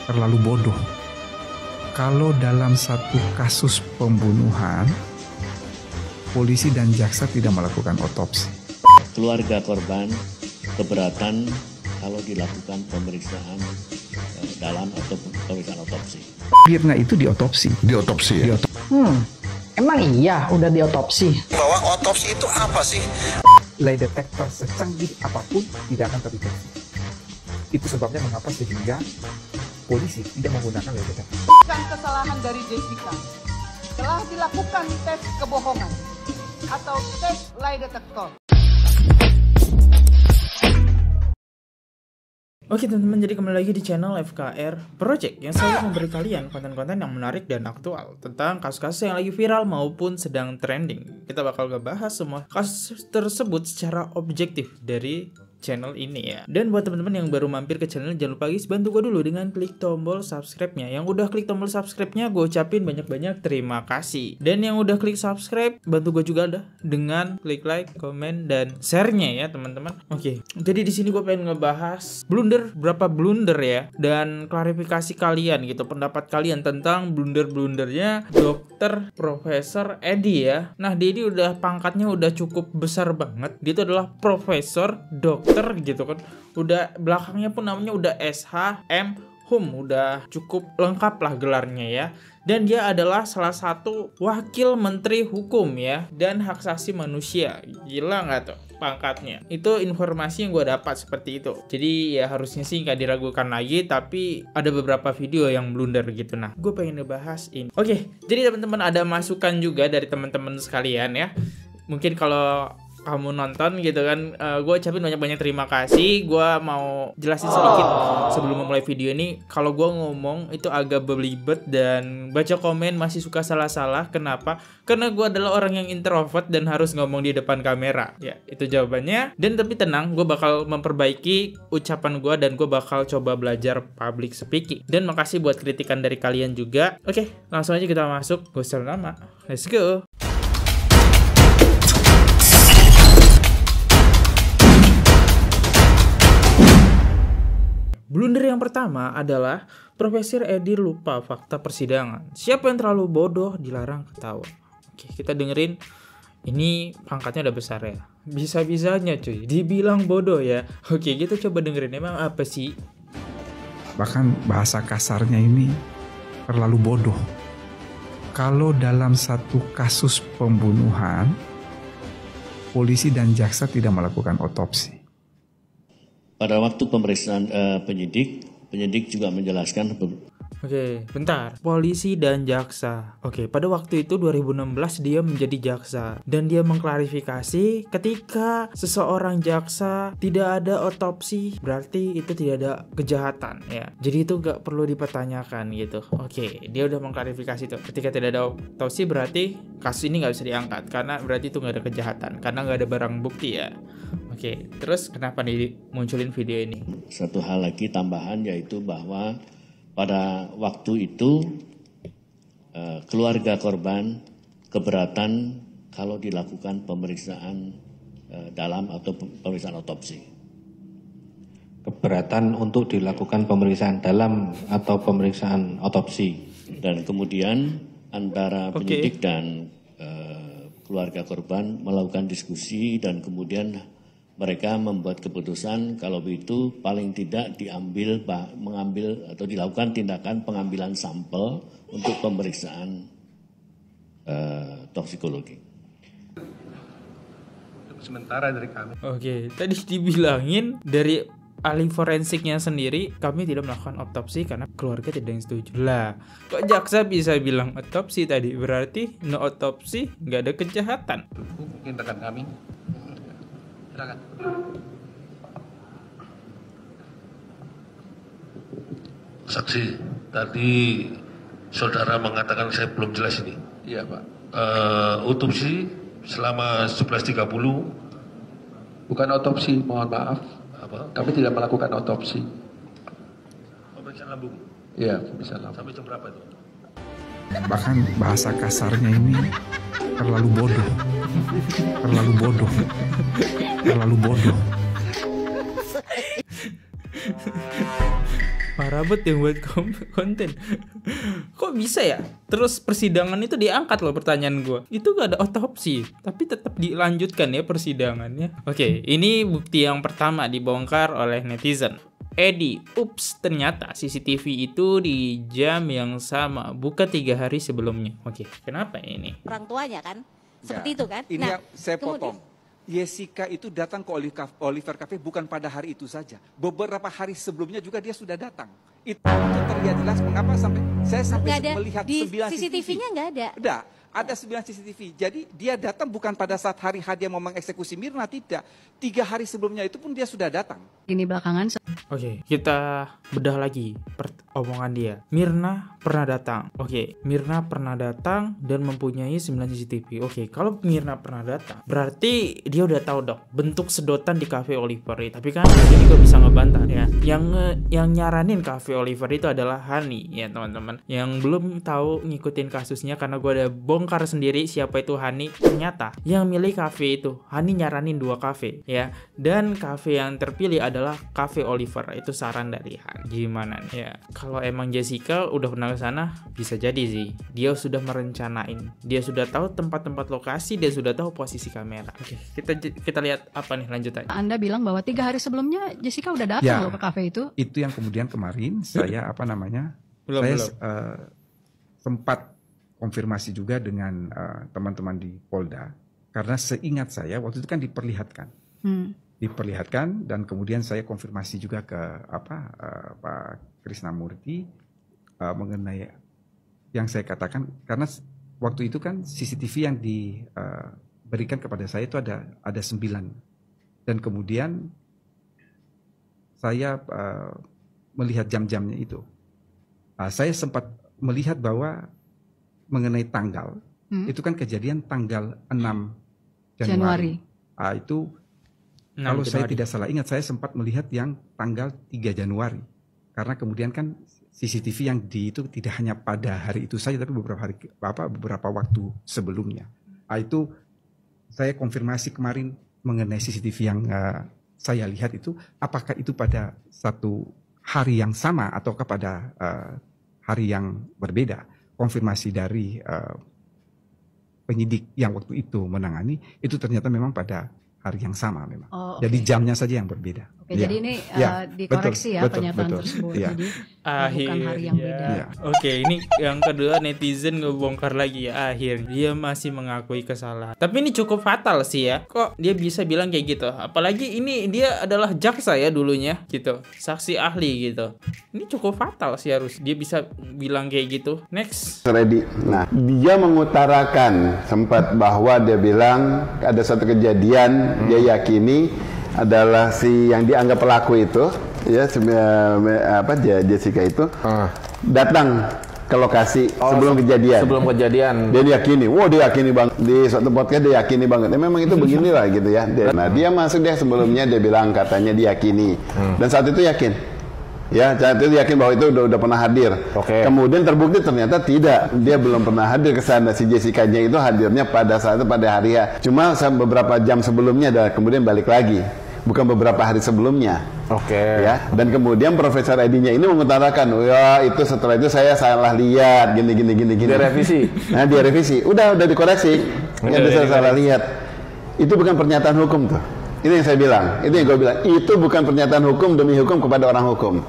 terlalu bodoh. Kalau dalam satu kasus pembunuhan, polisi dan jaksa tidak melakukan otopsi. Keluarga korban keberatan kalau dilakukan pemeriksaan dalam atau pemeriksaan otopsi. Mirna itu diotopsi. Diotopsi ya? Emang iya udah diotopsi? Bahwa otopsi itu apa sih? Lie detector secanggih apapun tidak akan terdeteksi. Itu sebabnya mengapa sehingga polisi tidak menggunakan lie detector. Bukan kesalahan dari Jessica. Telah dilakukan tes kebohongan atau tes lie detector. Oke teman-teman, jadi kembali lagi di channel FKR Project yang selalu memberi kalian konten-konten yang menarik dan aktual tentang kasus-kasus yang lagi viral maupun sedang trending. Kita bakal ngebahas semua kasus tersebut secara objektif dari channel ini ya. Dan buat teman-teman yang baru mampir ke channel, jangan lupa guys, bantu gue dulu dengan klik tombol subscribe-nya. Yang udah klik tombol subscribe-nya, gue ucapin banyak-banyak terima kasih. Dan yang udah klik subscribe, bantu gue juga dah dengan klik like, komen, dan share-nya ya teman-teman. Oke, jadi di sini gue pengen ngebahas berapa blunder ya, dan klarifikasi kalian gitu, pendapat kalian tentang blunder-blundernya Dokter Profesor Edi ya. Nah, dia ini udah pangkatnya udah cukup besar banget. Dia itu adalah Profesor Dokter gitu kan, udah belakangnya pun namanya udah SH.M. Hum, udah cukup lengkap lah gelarnya ya. Dan dia adalah salah satu wakil menteri hukum ya dan hak asasi manusia. Gila nggak tuh pangkatnya? Itu informasi yang gue dapat seperti itu. Jadi ya harusnya sih nggak diragukan lagi, tapi ada beberapa video yang blunder gitu. Nah, gue pengen ngebahas ini. Oke, jadi teman-teman ada masukan juga dari teman-teman sekalian ya. Mungkin kalau kamu nonton gitu kan, gue ucapin banyak-banyak terima kasih. Gue mau jelasin sedikit sebelum memulai video ini. Kalau gue ngomong itu agak belibet dan baca komen masih suka salah-salah. Kenapa? Karena gue adalah orang yang introvert dan harus ngomong di depan kamera. Ya, itu jawabannya. Dan tapi tenang, gue bakal memperbaiki ucapan gue dan gue bakal coba belajar public speaking. Dan makasih buat kritikan dari kalian juga. Oke, langsung aja kita masuk. Gak usah lama, let's go. Blunder yang pertama adalah Profesor Edi lupa fakta persidangan. Siapa yang terlalu bodoh dilarang ketawa. Oke, kita dengerin. Ini pangkatnya udah besar ya. Bisa-bisanya cuy dibilang bodoh ya. Oke, kita coba dengerin emang apa sih. Bahkan bahasa kasarnya ini terlalu bodoh. Kalau dalam satu kasus pembunuhan, polisi dan jaksa tidak melakukan otopsi. Pada waktu pemeriksaan penyidik juga menjelaskan. Oke, bentar. Polisi dan jaksa. Oke, pada waktu itu 2016 dia menjadi jaksa. Dan dia mengklarifikasi ketika seseorang jaksa tidak ada otopsi, berarti itu tidak ada kejahatan ya. Jadi itu gak perlu dipertanyakan gitu. Oke, dia udah mengklarifikasi itu. Ketika tidak ada otopsi berarti kasus ini gak bisa diangkat. Karena berarti itu gak ada kejahatan. Karena gak ada barang bukti ya. Oke, terus kenapa nih munculin video ini? Satu hal lagi tambahan yaitu bahwa pada waktu itu keluarga korban keberatan kalau dilakukan pemeriksaan dalam atau pemeriksaan otopsi. Keberatan untuk dilakukan pemeriksaan dalam atau pemeriksaan otopsi. Dan kemudian antara penyidik dan keluarga korban melakukan diskusi dan kemudian mereka membuat keputusan kalau itu paling tidak mengambil atau dilakukan tindakan pengambilan sampel untuk pemeriksaan toksikologi. Sementara dari kami. Oke, tadi dibilangin dari ahli forensiknya sendiri kami tidak melakukan otopsi karena keluarga tidak yang setuju. Lah, kok jaksa bisa bilang otopsi tadi? Berarti no otopsi, nggak ada kejahatan. Mungkin rekan kami. Silakan. Saksi, tadi saudara mengatakan saya belum jelas ini. Iya Pak. Otopsi selama 11.30. Bukan otopsi, mohon maaf. Apa? Kami tidak melakukan otopsi. Pemeriksaan lambung. Iya, pemeriksaan lambung. Sampai jam berapa itu? Bahkan bahasa kasarnya ini terlalu bodoh. Terlalu bodoh. Terlalu bodoh. parah banget yang buat konten. Kok bisa ya? Terus persidangan itu diangkat loh, pertanyaan gue. Itu gak ada otopsi, tapi tetap dilanjutkan ya persidangannya. Oke, ini bukti yang pertama dibongkar oleh netizen. Edi, ups, ternyata CCTV itu di jam yang sama, bukan 3 hari sebelumnya. Oke, kenapa ini? Orang tuanya kan? Seperti itu kan? Ini yang saya potong. Jessica itu datang ke Oliver Cafe bukan pada hari itu saja. Beberapa hari sebelumnya juga dia sudah datang. Itu terlihat jelas mengapa saya sampai melihat 9 CCTV-nya nggak ada. Ada 9 CCTV. Jadi dia datang bukan pada saat hari dia mau mengeksekusi Mirna, tidak. 3 hari sebelumnya itu pun dia sudah datang. Ini belakangan. Oke, kita bedah lagi omongan dia. Mirna pernah datang. Oke, Mirna pernah datang dan mempunyai 9 CCTV. Oke, kalau Mirna pernah datang, berarti dia udah tahu dong bentuk sedotan di Cafe Oliver. Tapi kan ini gak bisa ngebantah ya. Yang nyaranin Cafe Oliver itu adalah Hani ya teman-teman. Yang belum tahu ngikutin kasusnya karena gue ada bongkar sendiri siapa itu Hani. Ternyata yang milih cafe itu Hani nyaranin 2 cafe ya, dan cafe yang terpilih adalah Cafe Oliver. Itu saran dari Hani. Gimana nih ya, kalau emang Jessica udah pernah ke sana, bisa jadi sih dia sudah merencanain, dia sudah tahu tempat-tempat lokasi, dia sudah tahu posisi kamera. Oke, kita lihat apa nih lanjutannya. Anda bilang bahwa 3 hari sebelumnya Jessica udah datang loh ke cafe itu. Itu yang kemudian kemarin saya sempat konfirmasi juga dengan teman-teman di Polda, karena seingat saya waktu itu kan diperlihatkan dan kemudian saya konfirmasi juga ke Pak Krisnamurti mengenai yang saya katakan, karena waktu itu kan CCTV yang diberikan kepada saya itu ada 9 dan kemudian saya melihat jam-jamnya itu. Saya sempat melihat bahwa mengenai tanggal, itu kan kejadian tanggal 6 Januari. Itu kalau saya tidak salah ingat, saya sempat melihat yang tanggal 3 Januari. Karena kemudian kan CCTV yang itu tidak hanya pada hari itu saja, tapi beberapa waktu sebelumnya. Itu saya konfirmasi kemarin mengenai CCTV yang saya lihat itu, apakah itu pada satu hari yang sama ataukah pada hari yang berbeda. Konfirmasi dari penyidik yang waktu itu menangani, itu ternyata memang pada hari yang sama memang. Jadi jamnya saja yang berbeda. Jadi ini dikoreksi pernyataan tersebut. Jadi bukan hari yang beda. Oke, ini yang kedua netizen ngebongkar lagi ya, akhirnya dia masih mengakui kesalahan. Tapi ini cukup fatal sih ya. Kok dia bisa bilang kayak gitu? Apalagi ini dia adalah jaksa ya dulunya gitu. Saksi ahli gitu. Ini cukup fatal sih, harus dia bisa bilang kayak gitu. Next. Ready. Nah, dia mengutarakan sempat bahwa dia bilang ada satu kejadian dia yakini adalah si yang dianggap pelaku itu ya Jessica itu datang ke lokasi sebelum kejadian. Dia yakini banget di suatu podcast, dia yakini banget. Memang itu beginilah gitu ya. Dia masuk sebelumnya dia bilang katanya dia yakini dan saat itu yakin. Ya, saat itu yakin bahwa itu udah pernah hadir. Kemudian terbukti ternyata tidak, dia belum pernah hadir ke sana. Si Jessica-nya itu hadirnya pada hari ya. Cuma beberapa jam sebelumnya kemudian balik lagi. Bukan beberapa hari sebelumnya. Ya. Dan kemudian Profesor Edi-nya ini mengutarakan, ya itu setelah itu saya salah lihat gini. Direvisi. Nah, direvisi. Udah dikoreksi. Saya salah lihat. Itu bukan pernyataan hukum tuh. Itu yang saya bilang. Itu yang gue bilang. Itu bukan pernyataan hukum demi hukum kepada orang hukum.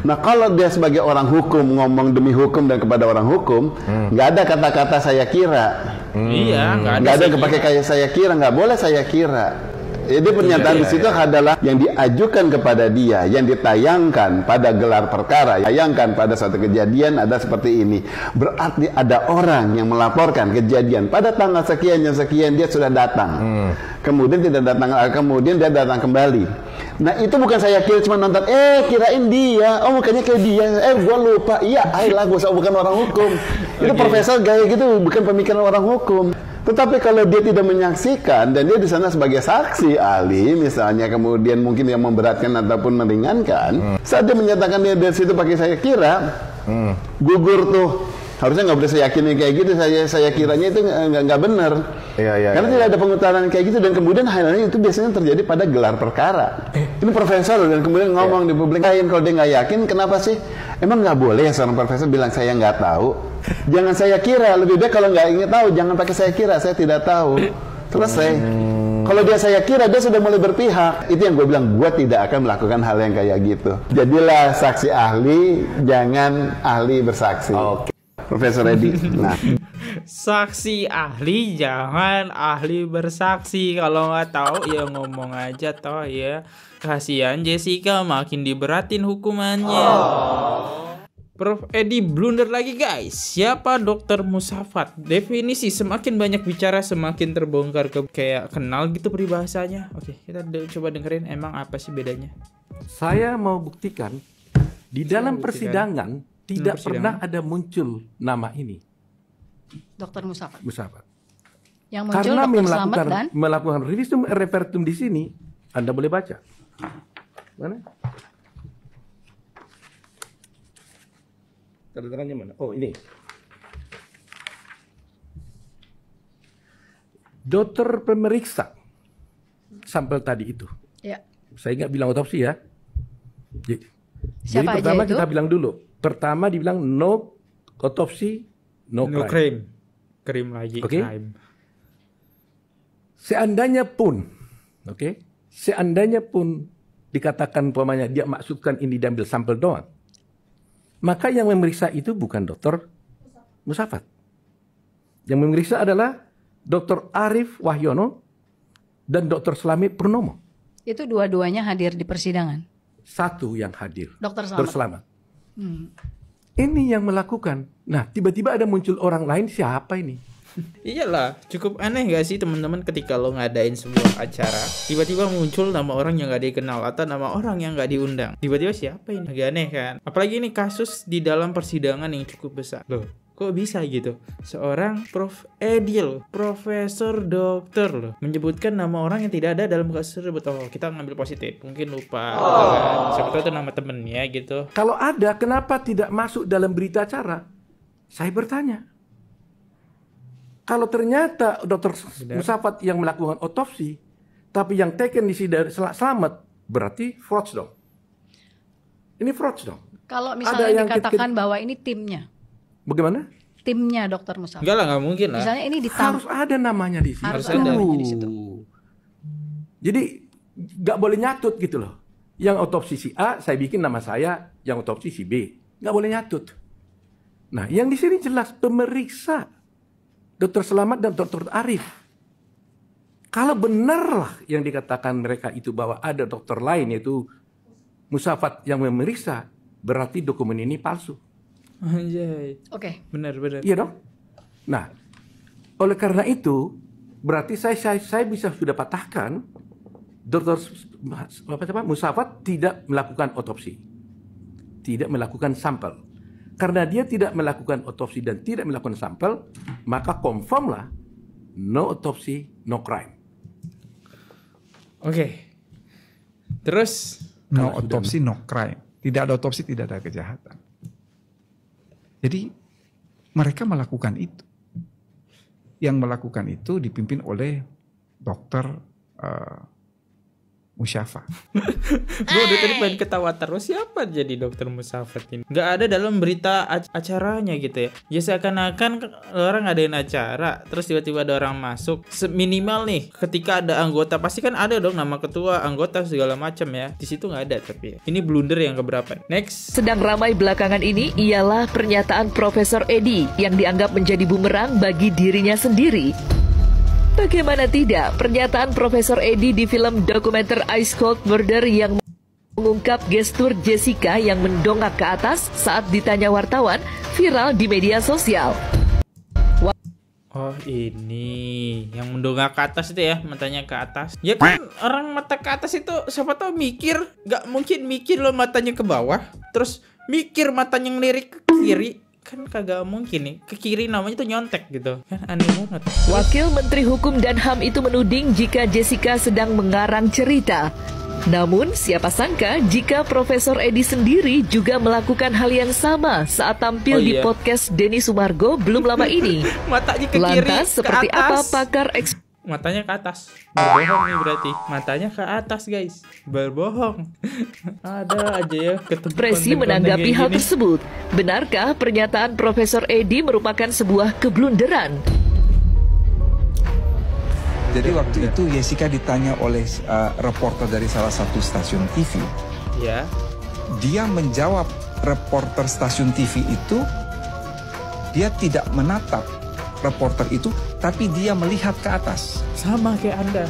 Nah, kalau dia sebagai orang hukum ngomong demi hukum dan kepada orang hukum, nggak ada kata-kata saya kira. Iya, nggak ada kepake kayak saya kira, nggak boleh saya kira. Jadi pernyataan di situ adalah yang diajukan kepada dia, yang ditayangkan pada gelar perkara, tayangkan pada suatu kejadian ada seperti ini. Berarti ada orang yang melaporkan kejadian pada tanggal sekian jam sekian dia sudah datang. Kemudian tidak datang, kemudian dia datang kembali. Nah, itu bukan saya kira cuma nonton, kirain dia, mukanya kayak dia, gua lupa. Iya, ayolah, gua bukan orang hukum. Itu profesor gaya gitu, bukan pemikiran orang hukum. Tetapi kalau dia tidak menyaksikan dan dia di sana sebagai saksi ahli misalnya, kemudian mungkin yang memberatkan ataupun meringankan, saat dia menyatakan dia dari situ pakai saya kira, gugur tuh Harusnya nggak boleh saya yakini kayak gitu. Saya kiranya itu nggak benar. Karena tidak ada pengutaran kayak gitu, dan kemudian hal itu biasanya terjadi pada gelar perkara. Ini profesor dan kemudian ngomong di publik lain, kalau dia nggak yakin, kenapa sih? Emang nggak boleh ya seorang profesor bilang saya nggak tahu? Jangan saya kira, lebih baik kalau nggak ingin tahu jangan pakai saya kira, saya tidak tahu. Selesai. Kalau dia saya kira, dia sudah mulai berpihak. Itu yang gue bilang, gue tidak akan melakukan hal yang kayak gitu. Jadilah saksi ahli, jangan ahli bersaksi. Oke. Profesor Edi. Nah. Saksi ahli, jangan ahli bersaksi. Kalau nggak tahu ya ngomong aja toh ya. Kasihan Jessica, makin diberatin hukumannya. Prof Edi blunder lagi guys. Siapa Dr. Musafat? Definisi semakin banyak bicara semakin terbongkar, kayak kenal gitu peribahasanya. Oke, kita coba dengerin emang apa sih bedanya. Saya mau buktikan di dalam persidangan tidak pernah ada muncul nama ini. Dr. Musafat. Yang muncul karena Dr. Slamet dan melakukan revisum repertum di sini, Anda boleh baca. Mana? Tanda-tandanya mana? Oh, ini. Dokter pemeriksa sampel tadi itu. Ya. Saya nggak bilang otopsi ya. Jadi Siapa pertama aja itu? kita bilang dulu. Pertama dibilang no otopsi, no crime. Crime lagi. Okay? Crime. Seandainya pun, seandainya pun dikatakan umpamanya dia maksudkan ini diambil sampel doang, maka yang memeriksa itu bukan Dr. Musafat. Yang memeriksa adalah Dr. Arif Wahyono dan Dr. Slamet Purnomo. Itu dua-duanya hadir di persidangan. Satu yang hadir, Dr. Slamet. Ini yang melakukan. Nah, tiba-tiba ada muncul orang lain, siapa ini? Iyalah, cukup aneh gak sih teman-teman ketika lo ngadain sebuah acara, tiba-tiba muncul nama orang yang gak dikenal atau nama orang yang gak diundang. Tiba-tiba siapa ini? Agak aneh kan? Apalagi ini kasus di dalam persidangan yang cukup besar. Loh, kok bisa gitu? Seorang Prof Edi loh, profesor dokter loh, menyebutkan nama orang yang tidak ada dalam kasus tersebut. Oh, kita ngambil positif, mungkin lupa. Kan? Siapa tahu itu nama temennya gitu. Kalau ada, kenapa tidak masuk dalam berita acara? Saya bertanya. Kalau ternyata Dr. Musafat yang melakukan otopsi, tapi yang taken di sini dari Slamet, berarti frauds dong. Ini frauds dong. Kalau misalnya dikatakan bahwa ini timnya. Bagaimana? Timnya Dr. Musafat. Enggak lah, nggak mungkin lah. Misalnya ini harus ada namanya di situ. Harus ada di situ. Jadi nggak boleh nyatut gitu loh. Yang otopsi si A, saya bikin nama saya. Yang otopsi si B, nggak boleh nyatut. Nah, yang di sini jelas pemeriksa Dr. Slamet dan Dr. Arif. Kalau benarlah yang dikatakan mereka itu bahwa ada dokter lain yaitu Musafat yang memeriksa, berarti dokumen ini palsu. Anjay. Oke. Benar. Iya dong. Nah, oleh karena itu berarti saya bisa sudah patahkan Dr. Musafat tidak melakukan otopsi, tidak melakukan sampel. Karena dia tidak melakukan otopsi dan tidak melakukan sampel, maka confirmlah no otopsi, no crime. Oke. Terus no otopsi, no crime. Tidak ada otopsi, tidak ada kejahatan. Jadi mereka melakukan itu. Yang melakukan itu dipimpin oleh dokter Musafat. Gue udah tadi pengen ketawa terus, siapa jadi Dr. Musafat ini? Gak ada dalam berita acaranya gitu ya. Ya seakan-akan orang ngadain acara, terus tiba-tiba ada orang masuk. Minimal nih, ketika ada anggota pasti kan ada dong nama ketua, anggota segala macam ya. Di situ nggak ada, tapi ini blunder yang keberapa? Next. Sedang ramai belakangan ini ialah pernyataan Profesor Edi yang dianggap menjadi bumerang bagi dirinya sendiri. Bagaimana tidak, pernyataan Profesor Edi di film dokumenter Ice Cold Murder yang mengungkap gestur Jessica yang mendongak ke atas saat ditanya wartawan viral di media sosial. Oh ini yang mendongak ke atas itu ya, matanya ke atas. Ya kan orang mata ke atas itu siapa tahu mikir, gak mungkin mikir lo matanya ke bawah, terus mikir matanya ngelirik ke kiri. Kan kagak mungkin nih, ke kiri namanya tuh nyontek gitu. Kan aneh banget. Wakil Menteri Hukum dan HAM itu menuding jika Jessica sedang mengarang cerita. Namun, siapa sangka jika Profesor Edi sendiri juga melakukan hal yang sama saat tampil di podcast Denny Sumargo belum lama ini. Matanya ke kiri, lantas, seperti apa pakar matanya ke atas. Berbohong nih berarti. Matanya ke atas, guys. Berbohong. Ada aja ya ketemu Presi menanggapi hal tersebut. Benarkah pernyataan Profesor Edi merupakan sebuah keblunderan? Jadi waktu itu Jessica ditanya oleh reporter dari salah satu stasiun TV. Ya. Dia menjawab reporter stasiun TV itu, dia tidak menatap reporter itu, tapi dia melihat ke atas. Sama kayak Anda.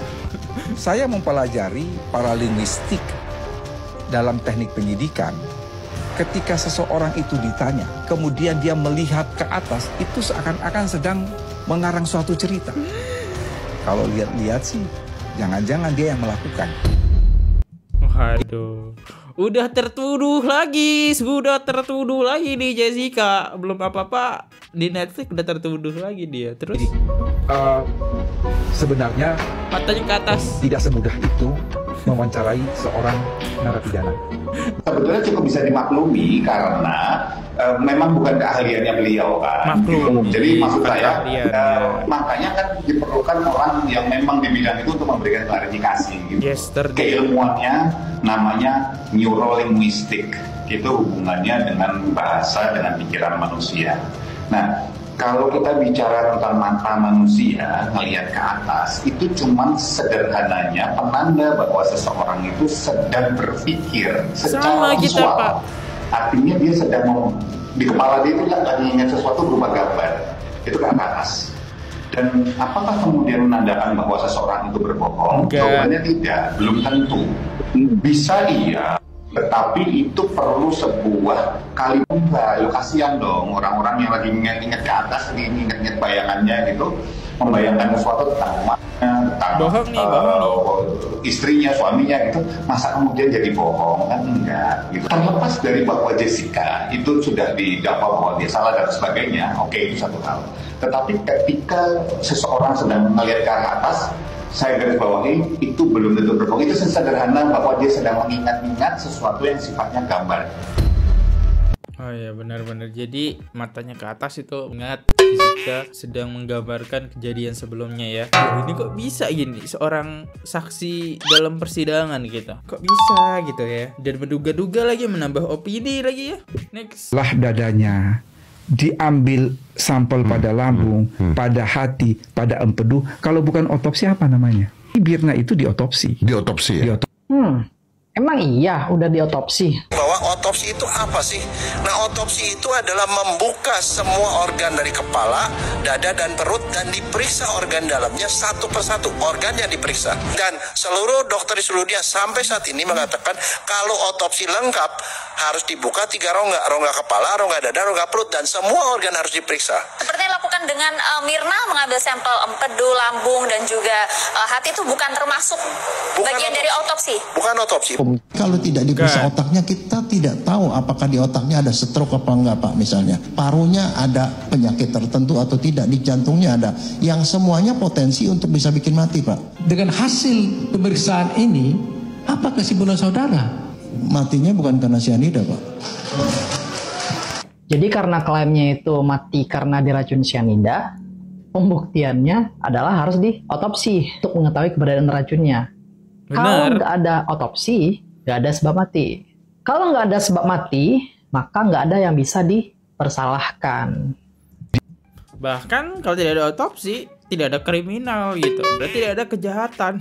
Saya mempelajari paralinguistik dalam teknik penyidikan. Ketika seseorang itu ditanya, kemudian dia melihat ke atas, itu seakan-akan sedang mengarang suatu cerita. Kalau lihat-lihat sih, jangan-jangan dia yang melakukan. Waduh, udah tertuduh lagi nih Jessica. Belum apa-apa di Netflix udah tertuduh lagi dia. Terus? Jadi, sebenarnya matanya ke atas. Tidak semudah itu mewawancarai seorang narapidana. Sebetulnya cukup bisa dimaklumi karena memang bukan keahliannya beliau kan. Jadi maksud saya makanya kan diperlukan orang yang memang di bidang itu untuk memberikan klarifikasi gitu. Keilmuannya namanya neurolinguistik. Itu hubungannya dengan bahasa, dengan pikiran manusia. Nah, kalau kita bicara tentang mata manusia ngelihat ke atas, itu cuman sederhananya penanda bahwa seseorang itu sedang berpikir secara visual. Artinya dia sedang di kepala dia itu lagi ingat sesuatu berupa gambar. Itu ke atas. Dan apakah kemudian menandakan bahwa seseorang itu berbohong? Jawabannya tidak, belum tentu. Bisa iya, tetapi itu perlu sebuah kalimat. Kasihan dong orang-orang yang lagi ingat-ingat ke atas, lagi ingat-ingat bayangannya gitu, membayangkan sesuatu tentang rumahnya, tentang istrinya, suaminya gitu, masa kemudian jadi bohong? Kan enggak gitu. Terlepas dari bahwa Jessica itu sudah didakwa bahwa dia salah dan sebagainya, oke, itu satu hal. Tetapi ketika seseorang sedang melihat ke atas, saya garis bawahi, itu belum tentu berbohong. Itu sederhana bahwa dia sedang mengingat-ingat sesuatu yang sifatnya gambar. Oh iya, benar-benar. Jadi matanya ke atas itu ingat Jessica sedang menggambarkan kejadian sebelumnya ya. Ini kok bisa gini seorang saksi dalam persidangan gitu. Kok bisa gitu ya. Dan menduga-duga lagi, menambah opini lagi ya. Next. Lah dadanya diambil sampel pada lambung, pada hati, pada empedu. Kalau bukan otopsi apa namanya? Mirna itu diotopsi. Diotopsi ya? Emang iya udah diotopsi? Bahwa otopsi itu apa sih? Nah, otopsi itu adalah membuka semua organ dari kepala, dada, dan perut, dan diperiksa organ dalamnya satu persatu. Organnya diperiksa. Dan seluruh dokter di seluruh dunia sampai saat ini mengatakan kalau otopsi lengkap harus dibuka 3 rongga. Rongga kepala, rongga dada, rongga perut, dan semua organ harus diperiksa. Seperti yang dilakukan dengan Mirna, mengambil sampel empedu, lambung, dan juga hati itu bukan termasuk bagian dari otopsi? Bukan otopsi. Kalau tidak diperiksa otaknya, kita tidak tahu apakah di otaknya ada stroke apa enggak, Pak, misalnya. Parunya ada penyakit tertentu atau tidak, di jantungnya ada. Yang semuanya potensi untuk bisa bikin mati, Pak. Dengan hasil pemeriksaan ini, apa kesimpulan saudara? Matinya bukan karena cyanida, Pak. Jadi karena klaimnya itu mati karena diracun cyanida, pembuktiannya adalah harus diotopsi untuk mengetahui keberadaan racunnya. Kalau nggak ada otopsi, nggak ada sebab mati. Kalau nggak ada sebab mati, maka nggak ada yang bisa dipersalahkan. Bahkan kalau tidak ada otopsi, tidak ada kriminal gitu. Berarti tidak ada kejahatan.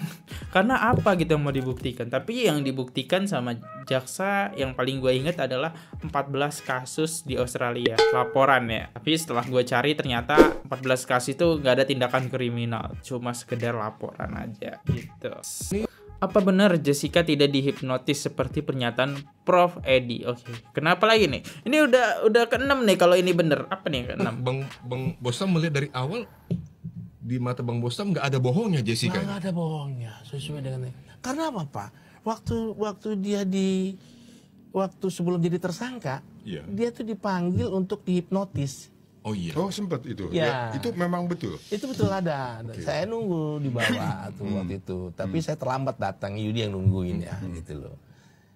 Karena apa gitu yang mau dibuktikan. Tapi yang dibuktikan sama jaksa yang paling gue ingat adalah 14 kasus di Australia. Laporan ya. Tapi setelah gue cari ternyata 14 kasus itu nggak ada tindakan kriminal. Cuma sekedar laporan aja gitu. Apa benar Jessica tidak dihipnotis seperti pernyataan Prof. Edi? Oke. Kenapa lagi nih? Ini udah ke-6 nih kalau ini bener. Apa nih yang ke-6? Bang Bostam melihat dari awal di mata Bang Bostam nggak ada bohongnya Jessica. Nggak ada bohongnya sesuai dengan. Karena apa, Pak? Waktu dia waktu sebelum jadi tersangka, dia tuh dipanggil untuk dihipnotis. Oh iya. Oh sempat itu. Ya. Itu memang betul. Itu betul ada. Okay. Saya nunggu di bawah tuh waktu itu. Tapi saya terlambat datang. Yudi yang nungguin ya gitu loh.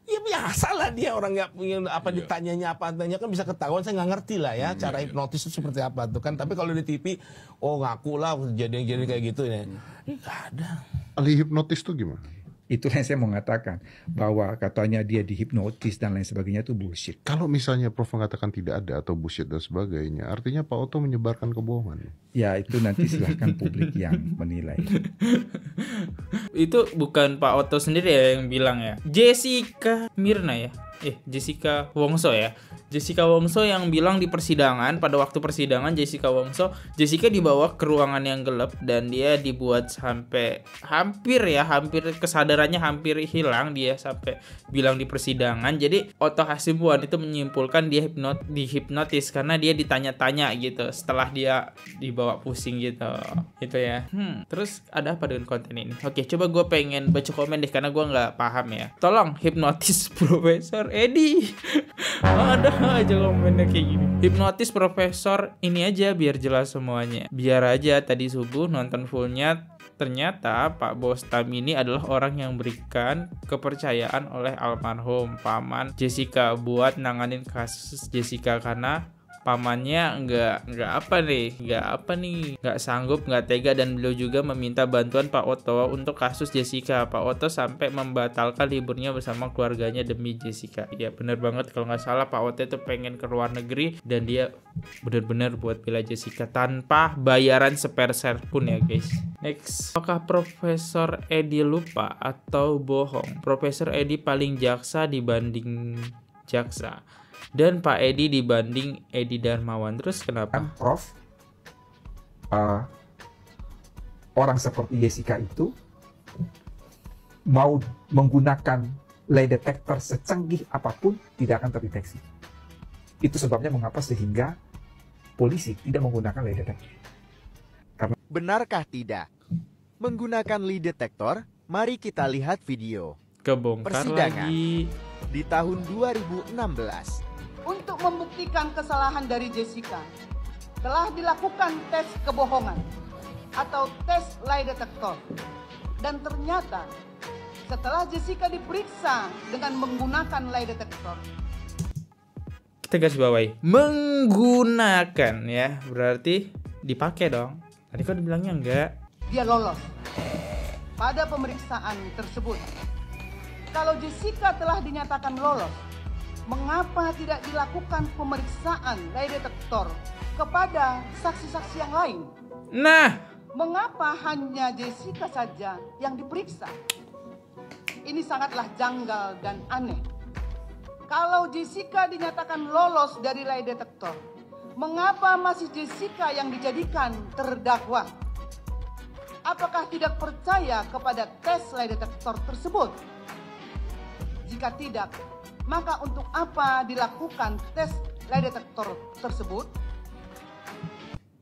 Ya biasa lah dia orang nggak punya apa ditanyanya apa tanya kan bisa ketahuan. Saya nggak ngerti lah ya cara hipnotis itu seperti apa tuh kan. Tapi kalau di TV, ngaku lah jadi kayak gitu ya. Ini nggak ada. Ahli hipnotis tuh gimana? Itulah yang saya mau mengatakan bahwa katanya dia dihipnotis dan lain sebagainya itu bullshit. Kalau misalnya Prof mengatakan tidak ada atau bullshit dan sebagainya, artinya Pak Oto menyebarkan kebohongan. Ya itu nanti silahkan publik yang menilai. Itu bukan Pak Oto sendiri ya yang bilang ya. Jessica Mirna ya. Jessica Wongso ya. Jessica Wongso yang bilang di persidangan, pada waktu persidangan Jessica dibawa ke ruangan yang gelap dan dia dibuat sampai hampir kesadarannya hampir hilang, dia sampai bilang di persidangan. Jadi Oto Hasibuan itu menyimpulkan dia dihipnotis karena dia ditanya-tanya gitu setelah dia dibawa pusing gitu. Gitu ya. Terus ada apa dengan konten ini? Oke, coba gue pengen baca komen deh karena gue nggak paham ya. Tolong hipnotis Profesor Edi. Ada aja komennya kayak gini. Hipnotis Profesor ini aja biar jelas semuanya. Biar aja tadi subuh nonton fullnya. Ternyata Pak Bostam ini adalah orang yang berikan kepercayaan oleh almarhum paman Jessica buat nanganin kasus Jessica karena pamannya nggak sanggup, nggak tega, dan beliau juga meminta bantuan Pak Oto untuk kasus Jessica. Pak Oto sampai membatalkan liburnya bersama keluarganya demi Jessica. Ya bener banget, kalau nggak salah Pak Oto itu pengen ke luar negeri dan dia bener-bener buat bela Jessica tanpa bayaran sepeser pun ya guys. Next, apakah Profesor Edi lupa atau bohong? Profesor Edi paling jaksa dibanding jaksa. Dan Pak Edi dibanding Edi Darmawan. Terus kenapa? Prof, orang seperti Jessica itu mau menggunakan lie detector secanggih apapun tidak akan terdeteksi. Itu sebabnya mengapa sehingga polisi tidak menggunakan lie detector. Karena... Benarkah tidak? Menggunakan lie detector, mari kita lihat video. Kebongkar persidangan lagi. Di tahun 2016. Untuk membuktikan kesalahan dari Jessica, telah dilakukan tes kebohongan atau tes lie detector. Dan ternyata setelah Jessica diperiksa dengan menggunakan lie detector, kita garis bawahi menggunakan ya, berarti dipakai dong. Tadi kan dibilangnya enggak. Dia lolos pada pemeriksaan tersebut. Kalau Jessica telah dinyatakan lolos, mengapa tidak dilakukan pemeriksaan lie detector kepada saksi-saksi yang lain? Nah, mengapa hanya Jessica saja yang diperiksa? Ini sangatlah janggal dan aneh. Kalau Jessica dinyatakan lolos dari lie detector, mengapa masih Jessica yang dijadikan terdakwa? Apakah tidak percaya kepada tes lie detector tersebut? Jika tidak, maka untuk apa dilakukan tes lie detector tersebut?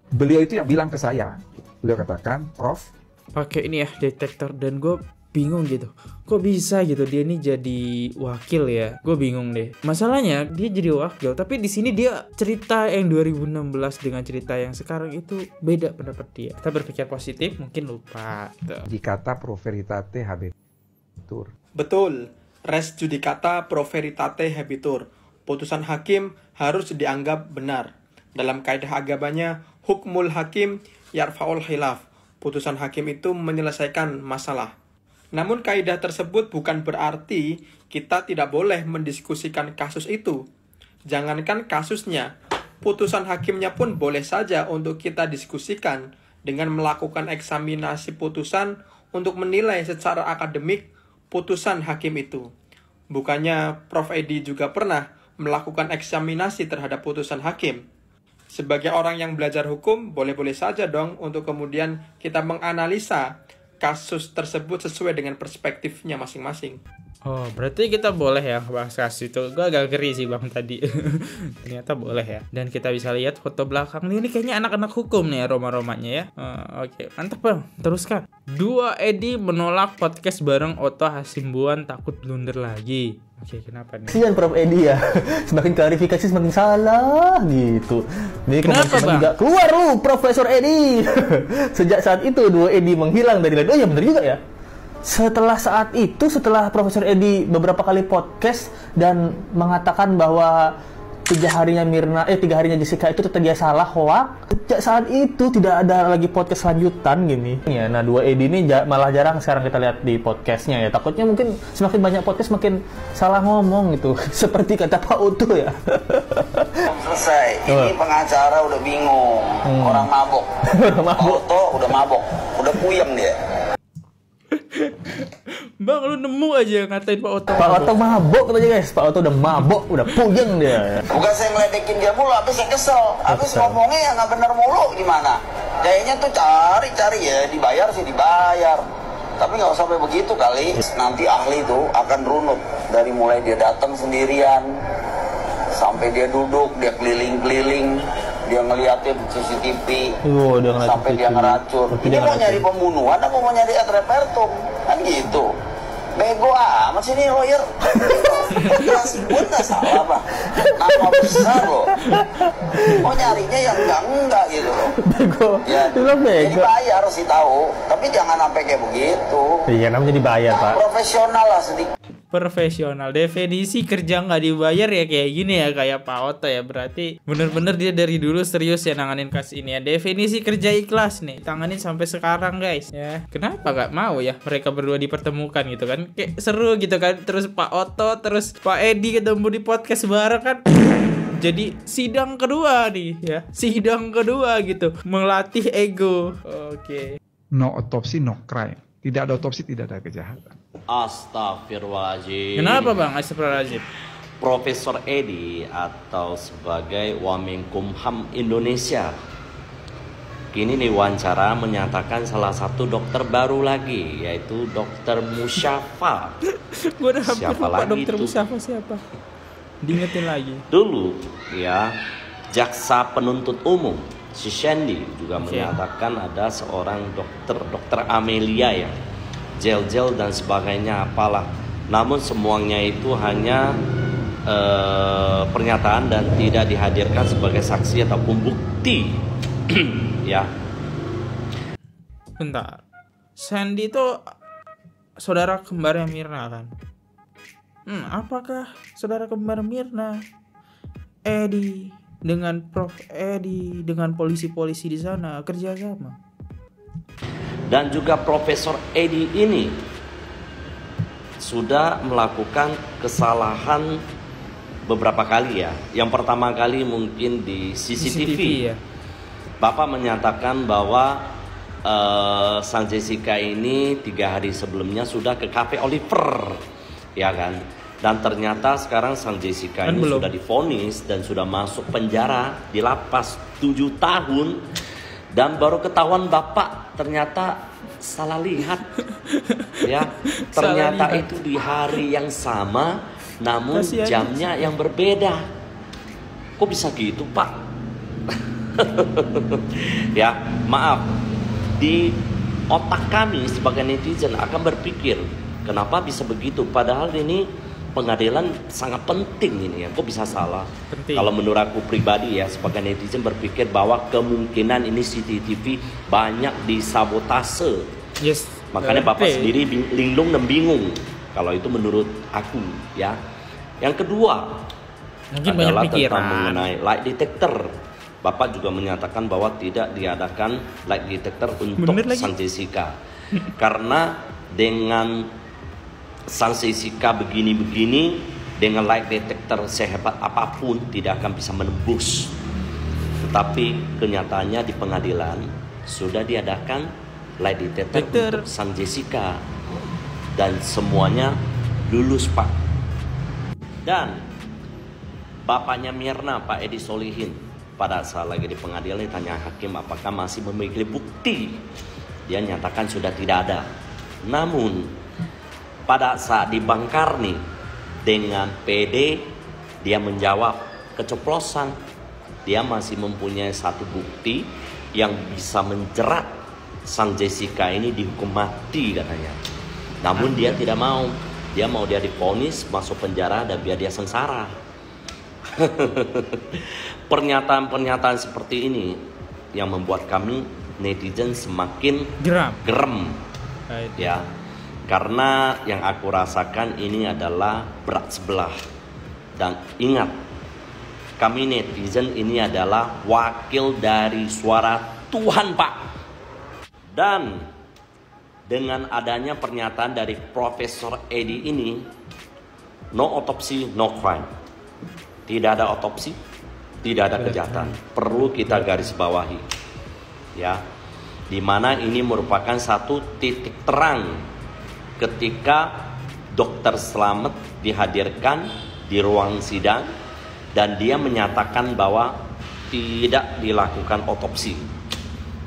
Beliau itu yang bilang ke saya. Beliau katakan, Prof, pakai ini ya detektor, dan gue bingung gitu. Kok bisa gitu dia ini jadi wakil ya? Gue bingung deh. Masalahnya dia jadi wakil, tapi di sini dia cerita yang 2016 dengan cerita yang sekarang itu beda pendapat dia. Kita berpikir positif, mungkin lupa. Dikata pro veritate habetur. Betul. Res judicata pro veritate habetur. Putusan hakim harus dianggap benar. Dalam kaidah agamanya, hukmul hakim yarfa'ul khilaf. Putusan hakim itu menyelesaikan masalah. Namun kaidah tersebut bukan berarti kita tidak boleh mendiskusikan kasus itu. Jangankan kasusnya, putusan hakimnya pun boleh saja untuk kita diskusikan dengan melakukan eksaminasi putusan untuk menilai secara akademik putusan hakim itu. Bukannya Prof. Edi juga pernah melakukan eksaminasi terhadap putusan hakim. Sebagai orang yang belajar hukum, boleh-boleh saja dong untuk kemudian kita menganalisa kasus tersebut sesuai dengan perspektifnya masing-masing. Oh, berarti kita boleh ya bahas kasus itu. Gue agak geri sih Bang tadi. Ternyata boleh ya. Dan kita bisa lihat foto belakang ini kayaknya anak-anak hukum nih aroma-aromanya ya. Oke, mantap Bang. Teruskan. 2 Edi menolak podcast bareng Otto Hasimbuan takut blunder lagi. Oke, kenapa nih? Kasihan Prof Edi ya. Semakin klarifikasi semakin salah gitu. Nih, kenapa Bang? Juga keluar lu Profesor Edi. Sejak saat itu 2 Edi menghilang dari oh ya bener juga ya. Setelah Profesor Edi beberapa kali podcast dan mengatakan bahwa 3 harinya Jessica itu tetap dia salah, hoax. Sejak saat itu tidak ada lagi podcast lanjutan gini. Ya, nah 2 Edi ini malah jarang sekarang kita lihat di podcastnya ya. Takutnya mungkin semakin banyak podcast makin salah ngomong gitu. Seperti kata Pak Utu ya. Selesai. Ini pengacara udah bingung. Orang mabok. Pak Utu udah mabok. Udah puyeng dia. Bang, lu nemu aja ngatain Pak Otto. Pak Otto mabok katanya guys. Pak Otto udah mabok, udah puyeng dia. Bukan saya ngeledekin dia mulu, habis saya kesel. Habis ngomongnya yang nggak bener mulu gimana? Kayaknya tuh cari ya, dibayar sih dibayar. Tapi nggak sampai begitu kali. Nanti ahli tuh akan runut dari mulai dia datang sendirian sampai dia duduk, dia keliling-keliling. Dia ngeliatin CCTV sampai dia ngeracun. Ini mau nyari pembunuhan apa mau nyari ad repertum? Kan gitu. Bego amat sih nih lawyer. Operasi gue nggak salah Pak. Nama besar loh. Mau nyarinya yang enggak gitu loh. Bego. Ya, jadi bayar sih tahu. Tapi jangan sampai kayak begitu. Iya namanya dibayar Pak. Profesional lah sedikit. Profesional, definisi kerja nggak dibayar ya kayak gini ya, kayak Pak Otto ya. Berarti bener-bener dia dari dulu serius ya nanganin kasus ini ya. Definisi kerja ikhlas nih, tanganin sampai sekarang guys ya. Kenapa nggak mau ya mereka berdua dipertemukan gitu kan, kayak seru gitu kan. Terus Pak Otto terus Pak Edi ketemu di podcast bareng kan. Jadi sidang kedua nih ya, sidang kedua gitu, melatih ego. Oke. No autopsy, no crime. Tidak ada otopsi, tidak ada kejahatan. Astagfirullahaladzim. Kenapa Bang? Astagfirullahaladzim. Profesor Edi atau sebagai Wamenkumham Indonesia kini diwawancara menyatakan salah satu dokter baru lagi, yaitu Dokter Musyafa. Gue udah hampir lupa Dokter Musyafa siapa. Diingetin lagi. Dulu ya, jaksa penuntut umum si Shandy juga menyatakan ada seorang dokter Amelia ya, gel dan sebagainya apalah. Namun semuanya itu hanya pernyataan dan tidak dihadirkan sebagai saksi ataupun bukti. Ya. Bentar. Shandy itu saudara kembarnya Mirna kan? Apakah saudara kembar Mirna Edi dengan Prof Edi dengan polisi-polisi di sana kerja sama? Dan juga Profesor Edi ini sudah melakukan kesalahan beberapa kali ya. Yang pertama kali mungkin di CCTV ya. Bapak menyatakan bahwa Sang Jessica ini 3 hari sebelumnya sudah ke Cafe Oliver, ya kan? Dan ternyata sekarang Sang Jessica ini sudah divonis dan sudah masuk penjara di lapas 7 tahun. Dan baru ketahuan Bapak ternyata salah lihat. Ya, ternyata itu di hari yang sama namun jamnya yang berbeda. Kok bisa gitu, Pak? Ya, maaf. Di otak kami sebagai netizen akan berpikir, kenapa bisa begitu? Padahal ini pengadilan sangat penting ini ya. Kok bisa salah? Penting. Kalau menurut aku pribadi ya sebagai netizen berpikir bahwa kemungkinan ini CCTV banyak disabotase. Yes. Makanya Bapak sendiri linglung dan bingung. Kalau itu menurut aku ya. Yang kedua mungkin adalah tentang mengenai lie detector. Bapak juga menyatakan bahwa tidak diadakan lie detector untuk Sang Jessica. Karena dengan Sang Jessica begini-begini, dengan lie detector sehebat apapun tidak akan bisa menembus. Tetapi kenyataannya di pengadilan sudah diadakan lie detector untuk Sang Jessica. Dan semuanya lulus, Pak. Dan bapaknya Mirna, Pak Edi Solihin, pada saat lagi di pengadilan ditanya hakim apakah masih memiliki bukti. Dia nyatakan sudah tidak ada. Namun pada saat dibangkar nih dengan PD, dia menjawab keceplosan. Dia masih mempunyai satu bukti yang bisa menjerat sang Jessica ini dihukum mati katanya. Namun dia tidak mau. Dia mau dia divonis masuk penjara dan biar dia sengsara. Pernyataan-pernyataan seperti ini yang membuat kami netizen semakin geram. Ya. Karena yang aku rasakan ini adalah berat sebelah. Dan ingat, kami netizen ini adalah wakil dari suara Tuhan, Pak. Dan dengan adanya pernyataan dari Profesor Edi ini, no otopsi, no crime. Tidak ada otopsi, tidak ada kejahatan. Perlu kita garis bawahi. Ya. Di mana ini merupakan satu titik terang ketika Dokter Slamet dihadirkan di ruang sidang dan dia menyatakan bahwa tidak dilakukan otopsi.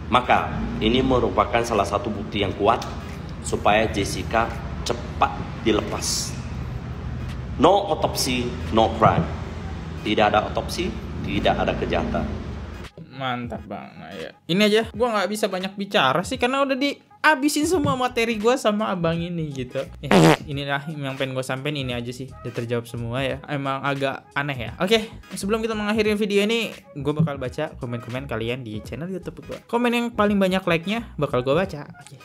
Maka ini merupakan salah satu bukti yang kuat supaya Jessica cepat dilepas. No otopsi, no crime. Tidak ada otopsi, tidak ada kejahatan. Mantap bang. Nah, ya. Ini aja gue nggak bisa banyak bicara sih karena udah dihabisin semua materi gue sama abang ini gitu. Inilah yang pengen gue sampein, ini aja sih. Udah terjawab semua ya. Emang agak aneh ya. Oke, sebelum kita mengakhiri video ini, gue bakal baca komen-komen kalian di channel YouTube gue. Komen yang paling banyak like-nya bakal gue baca. Oke,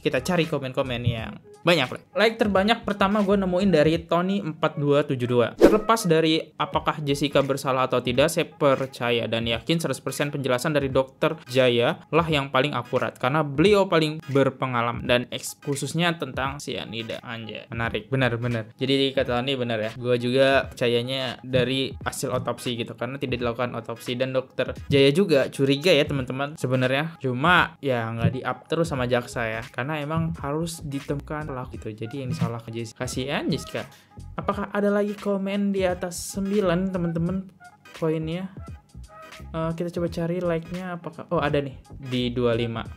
kita cari komen-komen yang banyak like terbanyak. Pertama gue nemuin dari Tony4272. Terlepas dari apakah Jessica bersalah atau tidak, saya percaya dan yakin 100% penjelasan dari Dokter Jaya lah yang paling akurat karena beliau paling berpengalaman dan khususnya tentang cyanida. Anjay, menarik, benar-benar. Jadi kata Tony benar ya. Gue juga percayanya dari hasil otopsi gitu karena tidak dilakukan otopsi, dan Dokter Jaya juga curiga ya teman-teman sebenarnya. Cuma ya nggak di-up terus sama jaksa ya karena emang harus ditemukan gitu. Jadi yang salah ke Jessica. Kasihan Jessica. Apakah ada lagi komen di atas 9 teman-teman poinnya? Kita coba cari like-nya apakah. Oh ada nih di 25.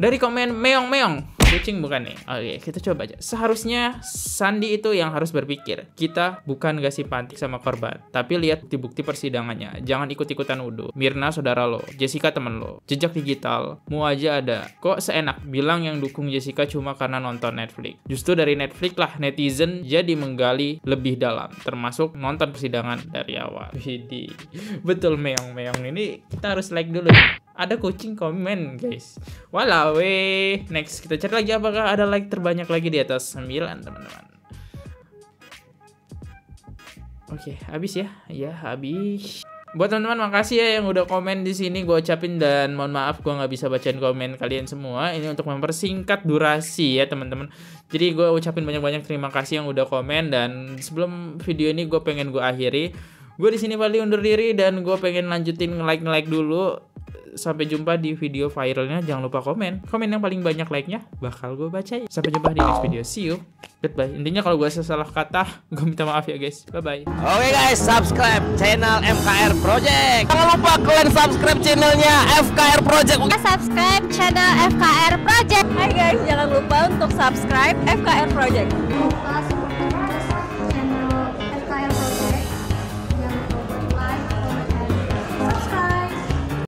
Dari komen meong-meong. Kucing bukan nih. Oke, kita coba aja. Seharusnya Sandi itu yang harus berpikir. Kita bukan gak simpatik sama korban, tapi lihat bukti-bukti persidangannya. Jangan ikut-ikutan nuduh. Mirna saudara lo, Jessica temen lo. Jejak digital, mu aja ada. Kok seenak bilang yang dukung Jessica cuma karena nonton Netflix? Justru dari Netflix lah netizen jadi menggali lebih dalam, termasuk nonton persidangan dari awal. Widih. Betul meong-meong ini kita harus like dulu. Ada kucing komen guys. Walau next kita cari lagi apakah ada like terbanyak lagi di atas 9 teman-teman. Oke, habis ya. Ya, habis. Buat teman-teman makasih ya yang udah komen di sini, gue ucapin, dan mohon maaf gue nggak bisa bacain komen kalian semua. Ini untuk mempersingkat durasi ya teman-teman. Jadi gue ucapin banyak-banyak terima kasih yang udah komen, dan sebelum video ini gue pengen gue akhiri. Gue di sini paling undur diri dan gue pengen lanjutin nge-like dulu. Sampai jumpa di video viralnya. Jangan lupa komen yang paling banyak like-nya bakal gue bacain. Sampai jumpa di next video. See you. Goodbye. Intinya kalau gue salah kata, gue minta maaf ya guys. Bye bye. Oke guys, subscribe channel FKR Project. Jangan lupa kalian subscribe channelnya FKR Project. Subscribe channel FKR Project. Hai guys, jangan lupa untuk subscribe FKR Project.